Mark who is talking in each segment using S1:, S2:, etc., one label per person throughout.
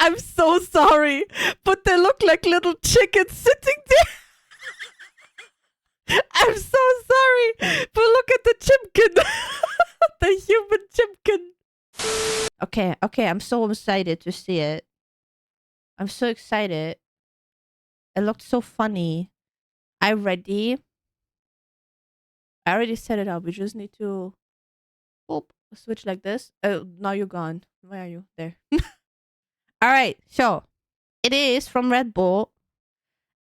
S1: I'm so sorry, but they look like little chickens sitting there. I'm so sorry, but look at the chimkin. The human chimkin. Okay, I'm so excited to see it. I'm so excited. It looked so funny. I already set it up. We just need to switch like this. Oh, now you're gone. Where are you? There. All right, so it is from Red Bull,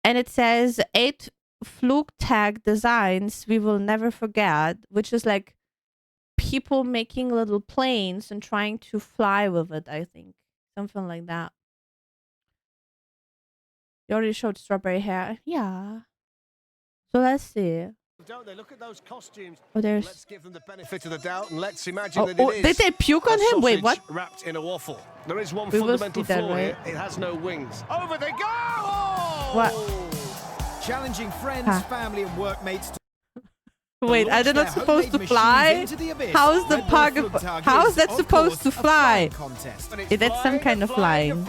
S1: and it says 8 Flugtag designs we will never forget, which is like people making little planes and trying to fly with it, I think. Something like that. You already showed strawberry hair. Yeah. So let's see.
S2: Don't they look at those costumes?
S1: Oh, there's.
S2: Let's give them the benefit of the doubt and let's imagine that it is.
S1: Did they puke on him? Wait, what?
S2: Wrapped in a waffle. There is one fundamental flaw here. It has no wings. Over they go! Oh!
S1: What?
S3: Challenging friends, family, and workmates.
S1: Wait, are they not supposed to fly? How is the pug? How is that supposed to fly? That's some kind of flying.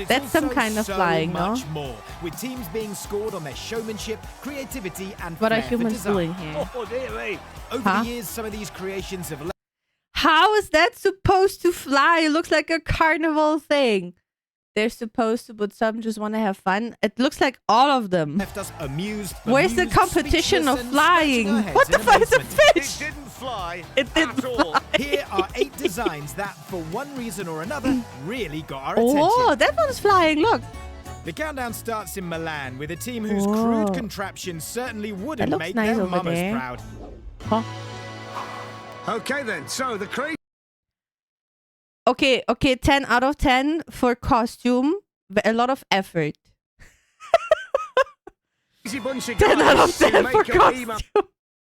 S1: That's some kind of flying, no?
S3: With teams being scored on their showmanship, creativity, and
S1: what are humans doing here?
S2: Oh, dear me.
S3: Over the years, some of these creations have.
S1: How is that supposed to fly? It looks like a carnival thing. They're supposed to, but some just want to have fun. It looks like all of them.
S3: Left us amused,
S1: where's the competition of flying? What the fuck is a fish?
S2: It didn't fly.
S1: It didn't fly.
S3: Here are 8 designs that, for one reason or another, really got our attention.
S1: Oh, that one's flying. Look.
S3: The countdown starts in Milan with a team whose crude contraptions certainly wouldn't make
S1: nice
S3: their
S1: over
S3: mamas
S1: there.
S3: proud.
S1: Huh?
S2: Okay then, so the crazy.
S1: Okay, 10 out of 10 for costume. A lot of effort.
S2: Bunch of
S1: 10 out of 10 for costume.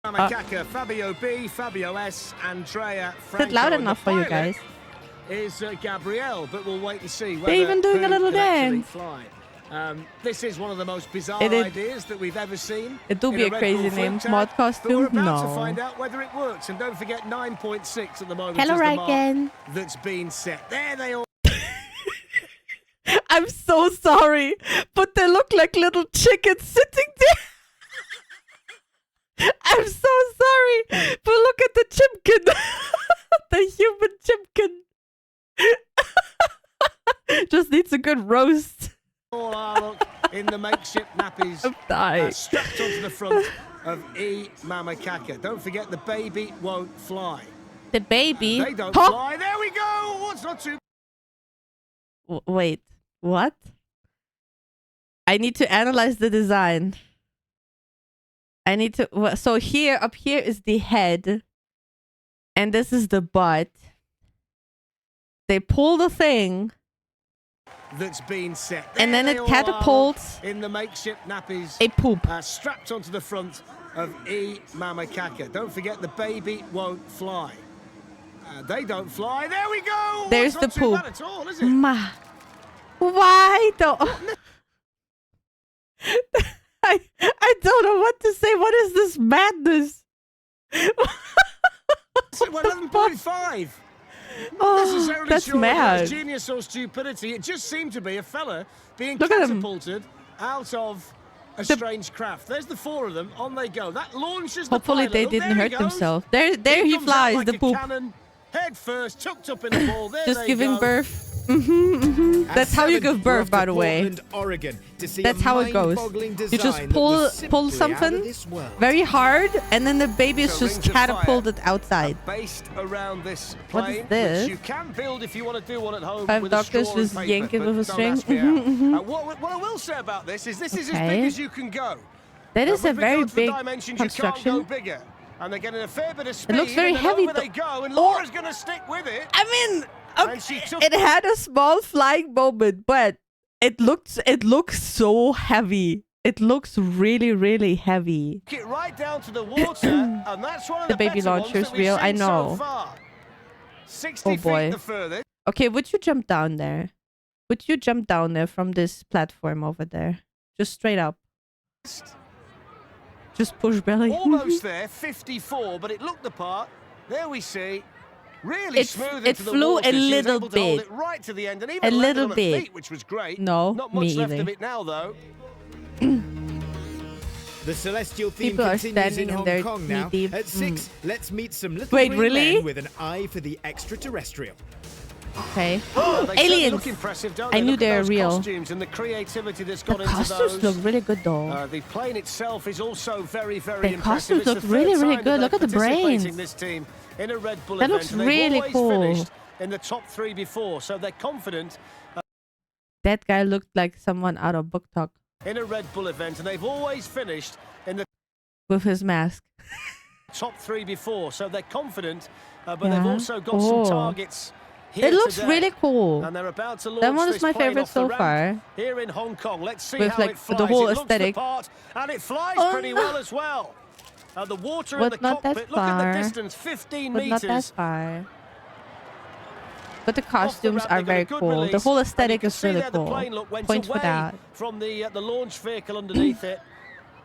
S2: Macaca, Fabio B, Fabio S, Andrea,
S1: Is it loud enough for you guys?
S2: Is Gabrielle, but we'll wait and see.
S1: They're even doing a little dance.
S2: This is one of the most bizarre ideas that we've ever seen.
S1: It do be a crazy name. Mod costume?
S2: We're about to
S1: No.
S2: find out whether it works. And don't forget 9.6 at the moment.
S1: Hello,
S2: is the
S1: Ryan.
S2: mark that's been set. There they all.
S1: I'm so sorry, but they look like little chickens sitting there. I'm so sorry, but look at the chimkin. The human chimkin. Just needs a good roast.
S2: All are look, in the makeshift nappies.
S1: I'm dying.
S2: Strapped onto the front of E Mama Caca. Don't forget the baby won't fly.
S1: The baby?
S2: They don't fly. There we go. What's not too.
S1: Wait, what? I need to analyze the design. I need to. So here, up here is the head, and this is the butt. They pull the thing.
S2: That's been set.
S1: And then it catapults
S2: in the makeshift nappies.
S1: A poop.
S2: Strapped onto the front of E Mama Caca. Don't forget the baby won't fly. They don't fly. There we go.
S1: There's
S2: the
S1: poop.
S2: Not at all, is it?
S1: Why don't I don't know what to say. What is this madness?
S2: 11.5.
S1: Oh, that's
S2: sure
S1: mad.
S2: Genius or stupidity. It just seemed to be a fella being catapulted out of a strange craft. There's the 4 of them. On they go. That launches the
S1: Hopefully
S2: pilot.
S1: they didn't hurt themselves. There he flies,
S2: like
S1: the poop.
S2: Cannon, head first, tucked up in the ball. There
S1: just
S2: they
S1: giving
S2: go.
S1: birth. That's how you give birth, by the way. That's how it goes. You just pull something very hard, and then the baby is just catapulted outside.
S2: Based around this plane,
S1: what is this?
S2: Which you can build if you want to do one at home.
S1: 5
S2: with
S1: doctors
S2: a straw
S1: just
S2: and paper,
S1: yanking with a string.
S2: What I will say about this is as big as you can go.
S1: That is a very big construction.
S2: You can't go bigger. And they're getting a fair bit of speed.
S1: It looks very heavy.
S2: They go, and Laura's going to stick with it.
S1: I mean, it had a small flying moment, but it looks so heavy. It looks really, really heavy.
S2: Get right down to the water, and that's one of
S1: the baby launcher's real. I know.
S2: So 60
S1: oh boy.
S2: feet the furthest.
S1: Okay, would you jump down there? Would you jump down there from this platform over there? Just straight up. Just push belly.
S2: Almost there, 54, but it looked the part. There we see Really smooth
S1: it
S2: into the
S1: flew
S2: water.
S1: a
S2: She was
S1: little
S2: able to hold
S1: bit.
S2: it right to the end, and
S1: A
S2: even landed
S1: little
S2: on her
S1: bit.
S2: feet, which was great.
S1: No,
S2: not much
S1: me
S2: left
S1: either.
S2: of it now, though.
S3: The celestial theme
S1: People are
S3: continues in
S1: standing in
S3: Hong
S1: their
S3: Kong now.
S1: knee-deep.
S3: At 6, let's meet some little
S1: Wait,
S3: green
S1: really?
S3: men with an eye for the extraterrestrial.
S1: Okay.
S2: They certainly
S1: Aliens.
S2: look impressive, don't
S1: I
S2: they?
S1: knew
S2: Look at
S1: they're
S2: those
S1: real.
S2: costumes and the creativity that's
S1: The
S2: gone into
S1: costumes
S2: those.
S1: look really good though.
S2: The plane itself is also very, very
S1: The
S2: impressive.
S1: costumes
S2: It's the
S1: look
S2: third
S1: really, really
S2: time
S1: good.
S2: that
S1: Look at the
S2: they're participating,
S1: brains.
S2: This team in a Red Bull
S1: That
S2: event.
S1: looks
S2: They've
S1: really
S2: always
S1: cool.
S2: finished in the top 3 before, so they're confident
S1: That guy looked like someone out of Book Talk
S2: in a Red Bull event, and they've always finished in the
S1: with his mask.
S2: top 3 before, so they're confident, but
S1: Yeah.
S2: they've also got some targets here
S1: It looks
S2: today.
S1: really cool.
S2: And they're about to launch
S1: That one is
S2: this
S1: my
S2: plane
S1: favorite
S2: off the
S1: so
S2: ramp
S1: far.
S2: here in Hong Kong. Let's see
S1: With,
S2: how
S1: like,
S2: it flies.
S1: the whole
S2: it looks
S1: aesthetic.
S2: the part, and it flies
S1: Oh,
S2: pretty
S1: no.
S2: well as well. The water
S1: But
S2: in the
S1: not that
S2: cockpit. Look at
S1: far.
S2: the distance, 15
S1: But not that
S2: meters.
S1: far. But the
S2: Off the
S1: costumes
S2: ramp,
S1: are
S2: they got a
S1: very
S2: good
S1: cool. The
S2: release,
S1: whole
S2: and you
S1: aesthetic
S2: can
S1: is
S2: see
S1: really
S2: there the
S1: cool.
S2: plane, look, went
S1: Points for
S2: away
S1: that.
S2: from the launch vehicle underneath it,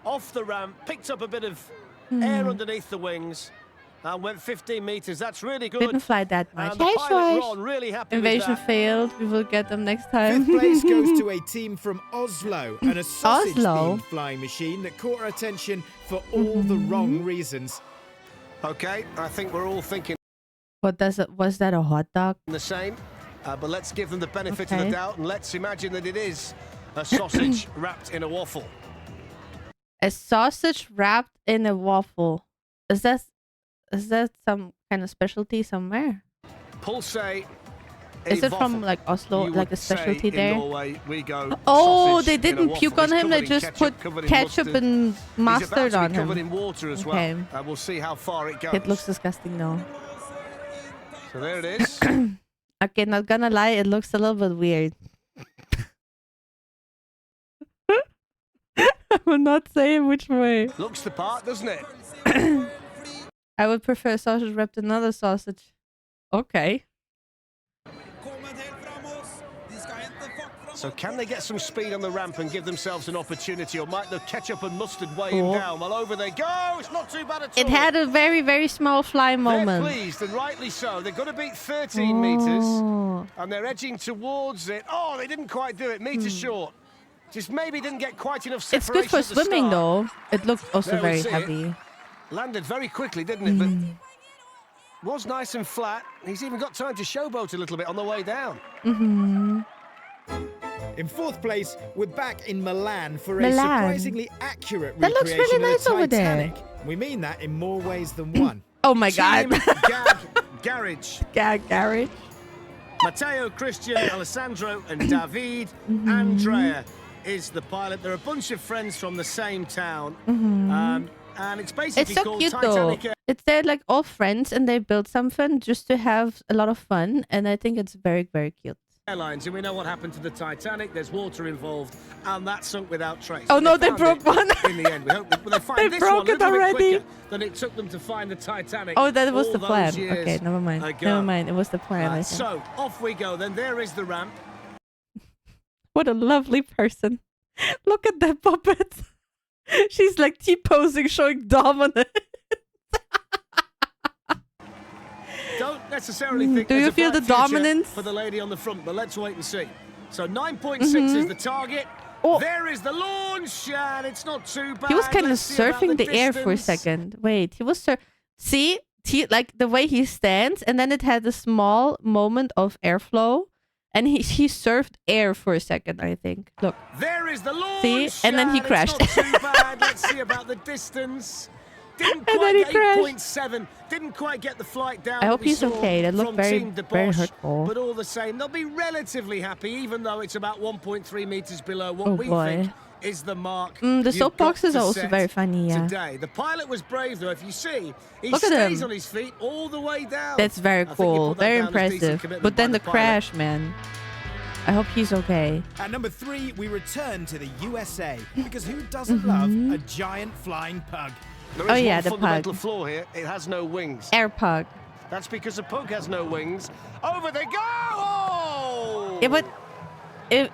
S2: off the ramp, picked up a bit of air underneath the wings, and went 15 meters. That's really good.
S1: Didn't fly that much.
S2: And the
S1: Hey,
S2: pilot,
S1: Shosh.
S2: Ron, really happy with
S1: Invasion
S2: that.
S1: failed. We will get them next time.
S3: 5th place goes to a team from Oslo and a
S1: Oslo?
S3: sausage-themed flying machine that caught our attention for all the wrong reasons.
S2: Okay, I think we're all thinking
S1: What does it? Was that a hot dog?
S2: the same, but let's give them the benefit of
S1: Okay.
S2: the doubt, and let's imagine that it is a sausage wrapped in a waffle.
S1: A sausage wrapped in a waffle. Is that some kind of specialty somewhere?
S2: Pulse.
S1: Is it from like Oslo, like a specialty there?
S2: In Norway, we go
S1: Oh,
S2: sausage
S1: they
S2: in a
S1: didn't
S2: waffle.
S1: puke on
S2: It's
S1: him. They
S2: covered in
S1: just put
S2: covered in
S1: ketchup
S2: mustard.
S1: and
S2: He's
S1: mustard
S2: about
S1: on
S2: to be covered
S1: him.
S2: in water as
S1: Okay.
S2: well. We'll see how far it goes.
S1: It looks disgusting though.
S2: So there it is.
S1: Okay, not gonna lie, it looks a little bit weird. I will not say which way.
S2: Looks the part, doesn't it?
S1: I would prefer sausage wrapped in another sausage. Okay.
S2: So can they get some speed on the ramp and give themselves an opportunity, or might the ketchup and mustard weigh him
S1: Oh.
S2: down? Well, over they go. It's not too bad at all.
S1: It had a very, very small fly
S2: They're
S1: moment.
S2: pleased, and rightly so. They've got to beat 13 metres,
S1: Oh.
S2: and they're edging towards it. Oh, they didn't quite do it. Meters short. Just maybe didn't get quite enough
S1: It's
S2: separation
S1: good for
S2: at the
S1: swimming
S2: start.
S1: though. It looked also
S2: There we
S1: very
S2: see it.
S1: heavy.
S2: Landed very quickly, didn't it? But was nice and flat. He's even got time to showboat a little bit on the way down.
S3: In 4th place, we're back in Milan for a
S1: Milan.
S3: surprisingly accurate
S1: That looks
S3: recreation
S1: really
S3: of the
S1: nice over there.
S3: Titanic. We mean that in more ways than one.
S1: Oh my god.
S2: Team Gag Garage.
S1: Gag garage.
S2: Matteo, Christian, Alessandro, and David. Andrea is the pilot. They're a bunch of friends from the same town. And it's basically
S1: It's so
S2: called
S1: cute though.
S2: Titanic
S1: It's they're like all friends and they build something just to have a lot of fun, and I think it's very, very cute.
S2: Airlines. And we know what happened to the Titanic. There's water involved, and that sunk without trace.
S1: Oh, no, they
S2: found
S1: broke
S2: it
S1: one.
S2: in the end. We hope they find
S1: They
S2: this
S1: broke
S2: one a
S1: it
S2: little bit
S1: already.
S2: quicker than it took them to find the Titanic.
S1: Oh, that was
S2: all
S1: the
S2: those
S1: plan.
S2: years
S1: Okay, never mind.
S2: ago.
S1: Never mind. It was the plan. I think.
S2: So off we go. Then there is the ramp.
S1: What a lovely person. Look at that puppet. She's like T-posing, showing dominance.
S2: Don't necessarily think.
S1: Do
S2: there's
S1: you
S2: a
S1: feel
S2: bright
S1: the
S2: future
S1: dominance?
S2: for the lady on the front? But let's wait and see. So 9.6 is the target.
S1: Oh.
S2: There is the launch, and it's not too bad.
S1: He was kind of
S2: Let's see about
S1: surfing the air for a
S2: distance.
S1: second. Wait, he was see, like the way he stands, and then it had a small moment of airflow, and he surfed air for a second. I think. Look,
S2: There is the launch.
S1: See? And then he
S2: it's
S1: crashed.
S2: Not too bad. Let's see about the distance. Didn't
S1: And
S2: quite
S1: then he
S2: get
S1: crashed.
S2: 8.7. Didn't quite get the flight down.
S1: I
S2: that
S1: hope
S2: we
S1: he's
S2: saw
S1: okay. That looked
S2: from
S1: very,
S2: Team De
S1: very
S2: Bosch.
S1: hurtful.
S2: But all the same, they'll be relatively happy, even though it's about 1.3 meters below what
S1: Oh,
S2: we
S1: boy.
S2: think is the mark.
S1: the
S2: you've
S1: soapbox
S2: got
S1: is
S2: to
S1: also
S2: set
S1: very funny. Yeah,
S2: Today, the pilot was brave though. If you see, he
S1: Look at
S2: stays
S1: him.
S2: on his feet all the way down.
S1: that's very
S2: I think you
S1: cool.
S2: put that
S1: Very
S2: down as decent
S1: impressive.
S2: commitment
S1: But
S2: by
S1: then the
S2: pilot.
S1: crash, man. I hope he's okay.
S3: At number 3, we return to the USA because who doesn't love a giant flying pug?
S2: There is
S1: Oh, yeah,
S2: one
S1: the
S2: fundamental
S1: pug.
S2: flaw here. It has no wings.
S1: Air pug.
S2: That's because the pug has no wings. Over they go! Oh!
S1: Yeah, but it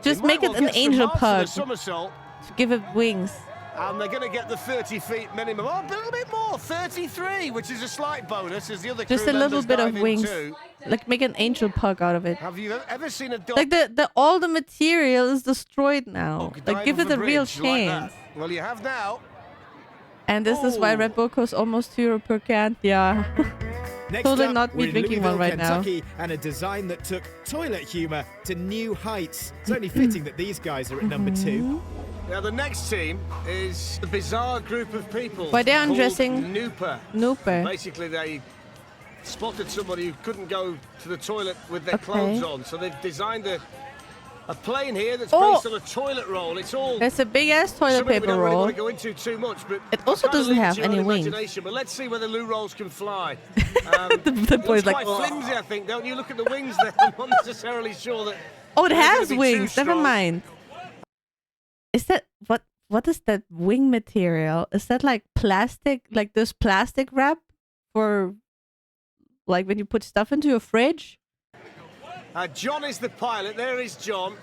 S1: just
S2: might
S1: make
S2: well
S1: it an
S2: get some
S1: angel
S2: marks for
S1: pug.
S2: the somersault.
S1: Give it wings.
S2: And they're going to get the 30 feet minimum. Oh, a little bit more, 33, which is a slight bonus as the other
S1: Just
S2: crew
S1: a little
S2: members
S1: bit of
S2: dive in
S1: wings.
S2: too.
S1: Like make an angel pug out of it.
S2: Have you ever seen a dog
S1: Like the all the material is destroyed now. Like
S2: dive
S1: give
S2: off
S1: it a real
S2: bridge like that?
S1: chance.
S2: Well, you have now.
S1: And this is why
S2: Oh.
S1: Red Bull costs almost €2 per can. Yeah.
S3: Next
S1: Totally
S3: up,
S1: not me
S3: we're in
S1: drinking one
S3: Louisville,
S1: right now.
S3: Kentucky, and a design that took toilet humor to new heights. It's only fitting that these guys are at number 2.
S2: Now, the next team is a bizarre group of people.
S1: Why they're
S2: called
S1: undressing
S2: Nooper.
S1: Nooper.
S2: Basically, they spotted somebody who couldn't go to the toilet with their
S1: Okay.
S2: clothes on, so they've designed a plane here that's
S1: Oh.
S2: based on a toilet roll. It's all
S1: There's a big ass toilet
S2: something we
S1: paper
S2: don't really
S1: roll.
S2: want to go into too much, but
S1: It also
S2: kinda
S1: doesn't
S2: leave it
S1: have
S2: to your
S1: any
S2: own
S1: wings.
S2: imagination. But let's see whether loo rolls can fly.
S1: The
S2: It
S1: boy's
S2: looks
S1: like,
S2: quite
S1: "Ugh."
S2: flimsy, I think, don't you? Look at the wings there. I'm not necessarily sure that.
S1: Oh, it
S2: they're gonna
S1: has
S2: be too
S1: wings. Never
S2: strong.
S1: mind. Is that what is that wing material? Is that like plastic, like this plastic wrap for like when you put stuff into your fridge?
S2: John is the pilot. There is John.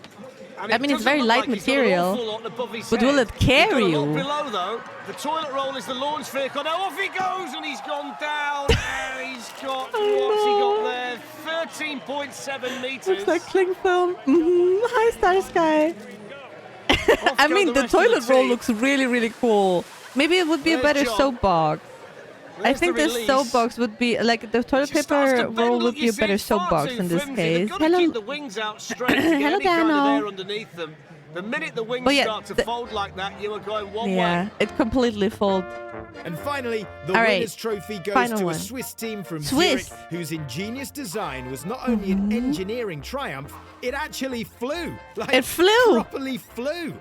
S2: And
S1: I
S2: it
S1: mean, it's
S2: doesn't
S1: very
S2: look
S1: light
S2: like he's got an
S1: material,
S2: awful lot above his
S1: but
S2: head.
S1: will it
S2: He's got
S1: carry
S2: a lot
S1: you?
S2: below, though. The toilet roll is the launch vehicle. Now off he goes, and he's gone down. And he's got, what's he got there? 13.7 meters.
S1: Looks like cling film. Hi, Star Sky. I
S2: go
S1: mean,
S2: the
S1: the
S2: rest of the
S1: toilet roll
S2: team.
S1: looks really, really cool. Maybe it would be a
S2: There's
S1: better
S2: John.
S1: soapbox. I
S2: There's
S1: think
S2: the
S1: this
S2: release.
S1: soapbox would be like the toilet
S2: It starts
S1: paper
S2: to bend.
S1: roll
S2: Look,
S1: would be
S2: you
S1: a
S2: see,
S1: better
S2: it's far
S1: soapbox
S2: too
S1: in this
S2: flimsy.
S1: case.
S2: They've got to
S1: Hello.
S2: keep the wings out straight to get
S1: Hello,
S2: any kind of
S1: Dano.
S2: air underneath them. The minute the wings
S1: Oh, yeah,
S2: start to
S1: the-
S2: fold like that, you are going one
S1: Yeah,
S2: way.
S1: it completely folds.
S3: And finally, the
S1: All right,
S3: winner's trophy goes
S1: final
S3: to
S1: one.
S3: a Swiss team from
S1: Swiss.
S3: Zurich, whose ingenious design was not only an engineering triumph, it actually flew. Like,
S1: It flew.
S3: Properly flew.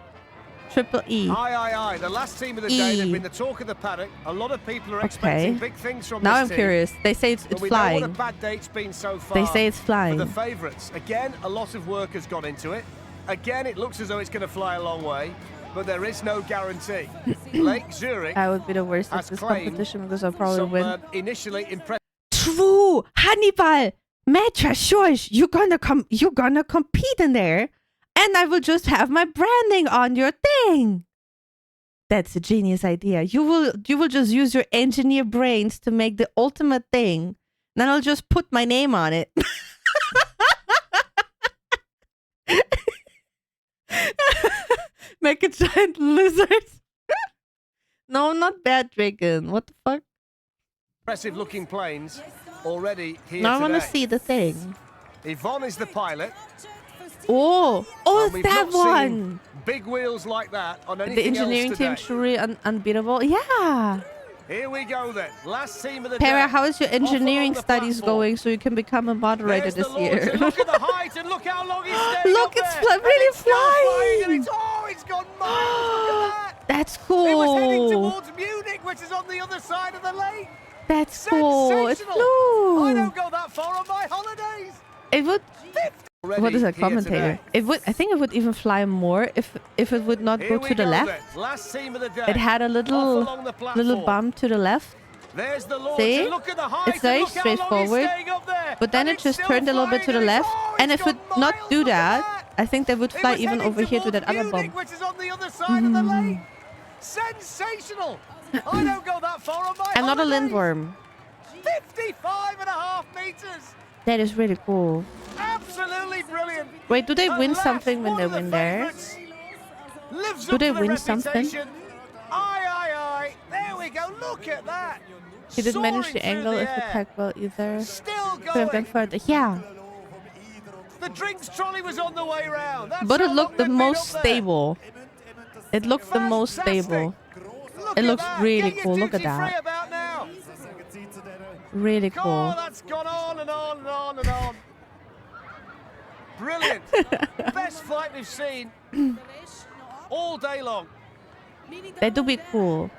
S1: Triple E.
S2: Aye. The last team of the day, they've been the talk of the paddock. A lot of people are expecting big things from
S1: Now
S2: this
S1: I'm
S2: team.
S1: curious. They say it's
S2: But we know what
S1: flying.
S2: a bad day it's been so far.
S1: They say it's
S2: For
S1: flying.
S2: the favourites. Again, a lot of work has gone into it. Again, it looks as though it's going to fly a long way, but there is no guarantee. Lake Zurich
S1: I would be the worst at
S2: has
S1: this
S2: claimed
S1: competition because I'll probably
S2: some
S1: win.
S2: initially impressive.
S1: True, Hannibal, Matra, George, you're gonna compete in there, and I will just have my branding on your thing. That's a genius idea. You will just use your engineer brains to make the ultimate thing. Then I'll just put my name on it. Make a giant lizard. No, not bad dragon. What the fuck?
S2: Impressive looking planes already here
S1: Now I want to
S2: today.
S1: see the thing.
S2: Yvonne is the pilot.
S1: Oh,
S2: and
S1: it's
S2: we've
S1: that
S2: not seen
S1: one.
S2: big wheels like that on anything
S1: The engineering
S2: else
S1: team
S2: today.
S1: truly unbeatable. Yeah.
S2: Here we go then. Last team of the
S1: Para,
S2: day.
S1: how is your
S2: Off along
S1: engineering
S2: the
S1: studies
S2: platform.
S1: going so you can become a moderator
S2: There's
S1: this
S2: the launch,
S1: year?
S2: and look at the height and look how long it's staying
S1: Look,
S2: up
S1: it's
S2: there.
S1: really
S2: And it's still
S1: flying.
S2: and it's gone miles. Look at that.
S1: That's
S2: It was heading
S1: cool.
S2: towards Munich, which is on the other side of the lake.
S1: That's cool. It
S2: Sensational. I
S1: flew.
S2: don't go that far on my holidays.
S1: It would.
S2: Already
S1: What is a
S2: here
S1: commentator?
S2: today.
S1: It would. I think it would even fly more if it would not
S2: Here
S1: go
S2: we
S1: to the
S2: go
S1: left.
S2: then. Last team of the day.
S1: It had a
S2: Off
S1: little
S2: along the platform.
S1: bump to the left.
S2: There's the launch.
S1: See?
S2: And look at the height.
S1: It's very
S2: and look how long it's
S1: straightforward.
S2: staying up there.
S1: But then
S2: And
S1: it
S2: it's
S1: just
S2: still
S1: turned a little bit to the
S2: flying,
S1: left. And if it
S2: it's gone
S1: not
S2: miles.
S1: do
S2: Look at
S1: that, I think they would
S2: It
S1: fly
S2: was
S1: even
S2: heading
S1: over here to
S2: towards
S1: that other
S2: Munich,
S1: bump.
S2: which is on the other side of the lake. Sensational. I don't go that far on my
S1: I'm not a
S2: holidays.
S1: lindworm.
S2: 55.5 meters.
S1: That is really cool.
S2: Absolutely brilliant.
S1: Wait, do they
S2: At
S1: win
S2: last,
S1: something when
S2: one
S1: they
S2: of the
S1: win there?
S2: favourites lives
S1: Do
S2: up
S1: they
S2: to the
S1: win something?
S2: reputation. Aye. There we go. Look at that.
S1: He didn't manage
S2: Soaring
S1: the
S2: through
S1: angle
S2: the
S1: if the
S2: air.
S1: tag well either.
S2: Still
S1: Could have gone
S2: going.
S1: further. Yeah,
S2: The drinks trolley was on the way round. That's
S1: but it
S2: how
S1: looked the
S2: long they've been
S1: most
S2: up there.
S1: stable. It looked the most
S2: Fantastic.
S1: stable.
S2: Look
S1: It
S2: at
S1: looks
S2: that.
S1: really
S2: Get your
S1: cool. Look at
S2: duty free
S1: that.
S2: about now.
S1: Really
S2: Oh,
S1: cool.
S2: that's gone on and on and on and on. Brilliant. Best flight we've seen all day long.
S1: That do be cool.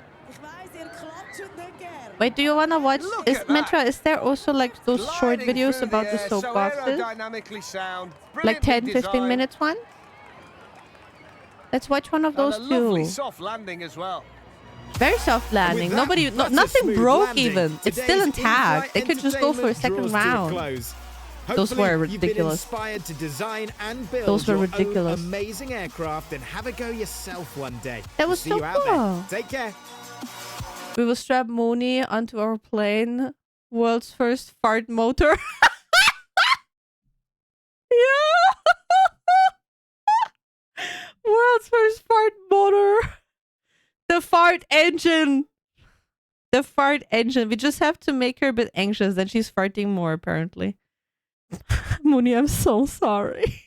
S1: Wait, do you wanna watch?
S2: Look
S1: Is
S2: at that.
S1: Metra? Is there also like those short
S2: Gliding
S1: videos
S2: through
S1: about the
S2: air,
S1: soap
S2: so
S1: boxes?
S2: aerodynamically sound,
S1: Like 10,
S2: brilliantly
S1: 15
S2: designed,
S1: minutes one? Let's watch one of
S2: and
S1: those
S2: a lovely
S1: too.
S2: soft landing as well.
S1: Very soft landing.
S3: With that
S1: Nobody,
S3: butter
S1: nothing
S3: smooth
S1: broke
S3: landing,
S1: even. It's
S3: today's
S1: still intact.
S3: in-flight
S1: They could just go for a
S3: entertainment
S1: second
S3: draws to a
S1: round.
S3: close.
S1: Those were
S3: Hopefully, you've been
S1: ridiculous.
S3: inspired to design and build
S1: Those were
S3: your
S1: ridiculous.
S3: own amazing aircraft and have a go yourself one day.
S1: That was
S3: See
S1: so
S3: you out
S1: cool.
S3: there. Take care.
S1: We will strap Mooney onto our plane. World's first fart motor. Yeah. World's first fart motor. The fart engine. The fart engine. We just have to make her a bit anxious. Then she's farting more, apparently. Mooney, I'm so sorry.